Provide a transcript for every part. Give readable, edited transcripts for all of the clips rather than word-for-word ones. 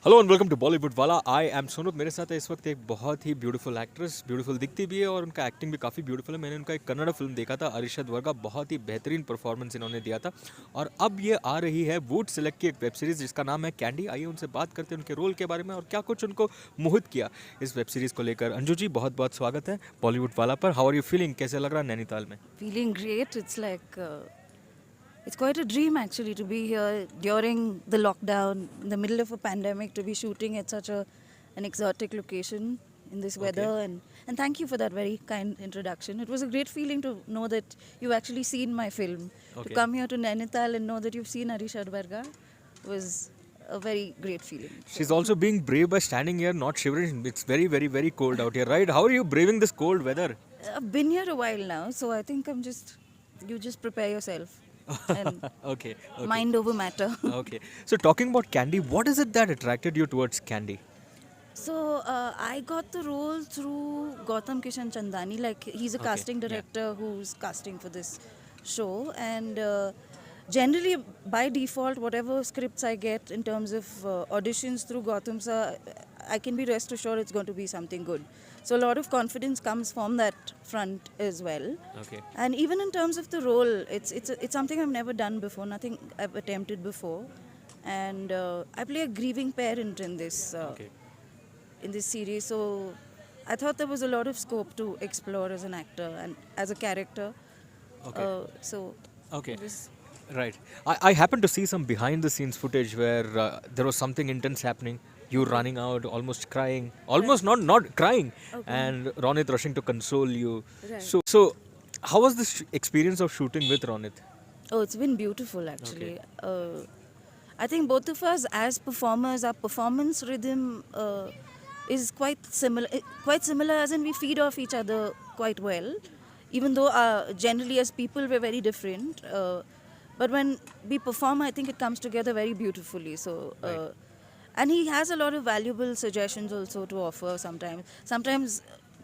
Hello and welcome to Bollywood Wala. I am Sonup. मेरे साथ है इस वक्त एक बहुत ही ब्यूटीफुल एक्ट्रेस, ब्यूटीफुल दिखती भी है और उनका एक्टिंग भी काफ़ी ब्यूटीफुल है। मैंने उनका एक कन्नड़ फिल्म देखा था अरिशद वर्गा, बहुत ही बेहतरीन परफॉर्मेंस इन्होंने दिया था। और अब ये आ रही है वूट सेलेक्ट की एक वेब सीरीज़ जिसका नाम है कैंडी। आइए उनसे बात करते हैं उनके रोल के बारे में और क्या कुछ उनको मोहित किया इस वेब सीरीज़ को लेकर। अंजू जी, बहुत बहुत स्वागत है बॉलीवुड वाला पर। How are you feeling? कैसे लग रहा है नैनीताल में? Feeling great. It's quite a dream actually to be here during the lockdown, in the middle of a pandemic, to be shooting at such an exotic location in this weather. Okay. And thank you for that very kind introduction. It was a great feeling to know that you've actually seen my film. To Okay. come here to Nainital and know that you've seen Arisha Varga was a very great feeling. She's also being brave by standing here, not shivering. It's very, very, very cold out here, right? How are you braving this cold weather? I've been here a while now, so I think you just prepare yourself and Okay, okay. mind over matter. Okay. So talking about Candy, what is it that attracted you towards Candy? So I got the role through Gautam Kishan Chandani. Like he's a Okay, casting yeah. director who's casting for this show, and generally by default, whatever scripts I get in terms of auditions through Gautam sir, I can be rest assured it's going to be something good. So a lot of confidence comes from that front as well. Okay. And even in terms of the role, it's something I've never done before, nothing I've attempted before, and I play a grieving parent in this. Okay. In this series, so I thought there was a lot of scope to explore as an actor and as a character. Okay. So Okay. it was, Right. I happened to see some behind the scenes footage where there was something intense happening. You running out, almost crying, almost not crying, Okay. and Ronit rushing to console you. Right. So how was this experience of shooting with Ronit? oh, it's been beautiful actually. I think both of us as performers, our performance rhythm is quite similar as in we feed off each other quite well, even though generally as people we're very different, but when we perform I think it comes together very beautifully. So Right. and he has a lot of valuable suggestions also to offer sometimes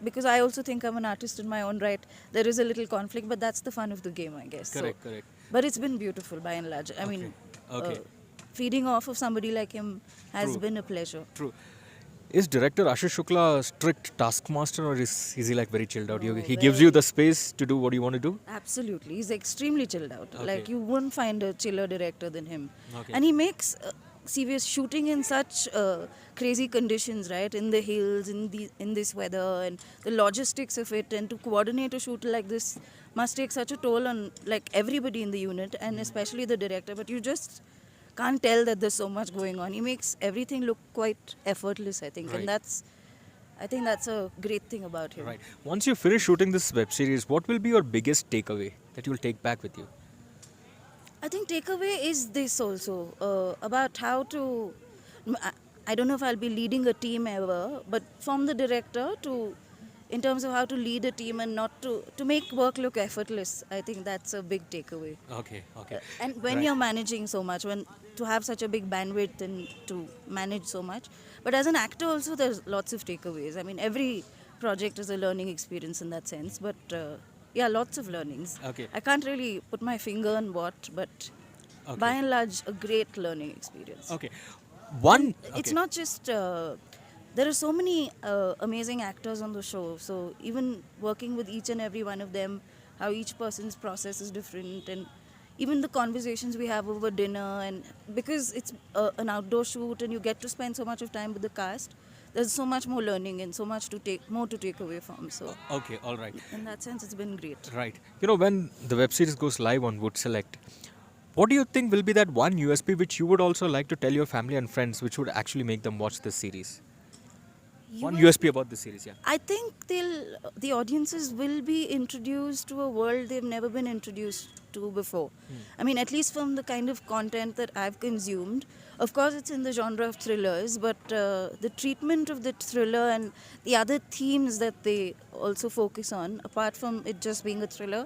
because I also think I'm an artist in my own right, there is a little conflict, but that's the fun of the game, I guess. Correct. Correct. But it's been beautiful by and large. I mean, Okay. feeding off of somebody like him has True. been a pleasure. True. Is director Ashish Shukla a strict taskmaster or is he like very chilled out? No, He gives you very. the space to do what you want to do? Absolutely, he's extremely chilled out. Okay. Like you wouldn't find a chiller director than him. Okay. And he makes see, we're shooting in such crazy conditions, right? In the hills, in this weather, and the logistics of it, and to coordinate a shoot like this must take such a toll on like everybody in the unit, and especially the director. But you just can't tell that there's so much going on. He makes everything look quite effortless, I think, Right. and I think that's a great thing about him. Right. Once you finish shooting this web series, what will be your biggest takeaway that you'll take back with you? I think takeaway is this also about how to. I don't know if I'll be leading a team ever, but from the director to, in terms of how to lead a team and not to make work look effortless. I think that's a big takeaway. Okay. Okay. And when Right. you're managing so much, when to have such a big bandwidth and to manage so much, but as an actor also there's lots of takeaways. I mean every project is a learning experience in that sense, but yeah, lots of learnings. Okay. I can't really put my finger on what, but Okay. by and large a great learning experience. Okay. One. It's okay. not just there are so many amazing actors on the show, so even working with each and every one of them, how each person's process is different, and even the conversations we have over dinner, and because it's an outdoor shoot and you get to spend so much of time with the cast, there's so much more learning and so much to take away from. So Okay. All right. in that sense it's been great. Right. You know, when the web series goes live on Voot Select, what do you think will be that one USP which you would also like to tell your family and friends, which would actually make them watch this series? One USP about this series, yeah. I think the audiences will be introduced to a world they've never been introduced to before. I mean, at least from the kind of content that I've consumed. Of course, it's in the genre of thrillers, but the treatment of the thriller and the other themes that they also focus on, apart from it just being a thriller,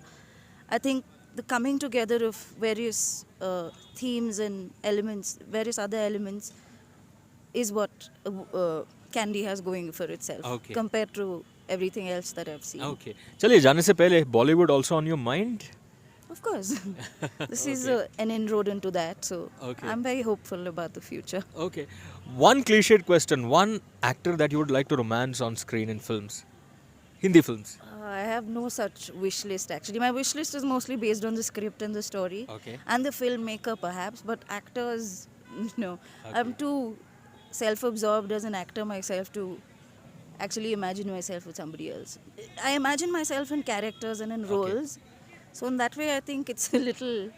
I think the coming together of various themes and elements, various other elements, is what Candy has going for itself Okay. compared to everything else that I've seen. Okay. चलिए, जाने से पहले Bollywood also on your mind? Of course. This is Okay. an inroad into that, so Okay. I'm very hopeful about the future. Okay. One cliched question. One actor that you would like to romance on screen in films, Hindi films. I have no such wish list actually. My wish list is mostly based on the script and the story Okay. and the filmmaker perhaps, but actors, no. Okay. I'm too self-absorbed as an actor myself to actually imagine myself with somebody else. I imagine myself in characters and in Okay. roles. So in that way I think it's a little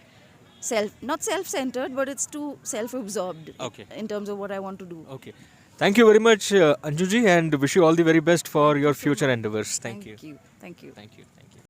not self-centered, but it's too self-absorbed Okay. in terms of what I want to do. Okay. Thank you very much, Anjuji, and wish you all the very best for Thank your you so future much. endeavors. Thank you. Thank you. Thank you. Thank you.